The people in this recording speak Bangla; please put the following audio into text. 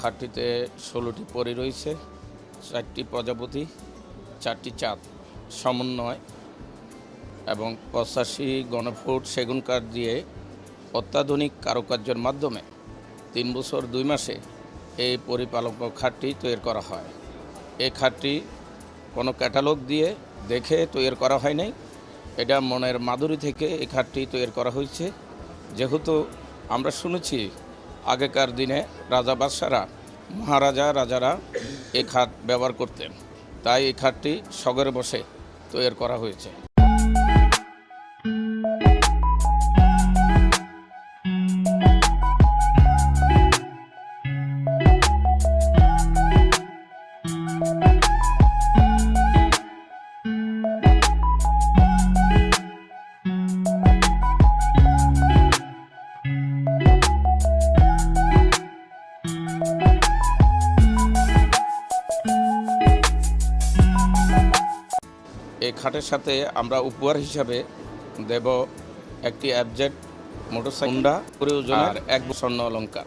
খাটটিতে 16টি পরী রয়েছে, 4টি প্রজাপতি, 4টি চাঁদ সমন্বয় এবং 85 ঘনফুট সেগুন কাঠ দিয়ে অত্যাধুনিক কারুকার্যের মাধ্যমে 3 বছর 2 মাসে এই পরিপালক খাটটি তৈরি করা হয়। এই খাটটি কোনো ক্যাটালগ দিয়ে দেখে তৈরি করা হয় নাই, এটা মনের মাধুরী থেকে এই খাটটি তৈরি করা হয়েছে। যেহেতু আমরা শুনেছি আগেকার দিনে রাজা বাদশারা, মহারাজা রাজারা এই খাট ব্যবহার করতেন, তাই এই খাটটি শখের বসে তৈরি করা হয়েছে। এই খাটের সাথে আমরা উপহার হিসাবে দেব একটি অ্যাবজেট মোটরসাইকেল, ওজনের 1 স্বর্ণ অলংকার।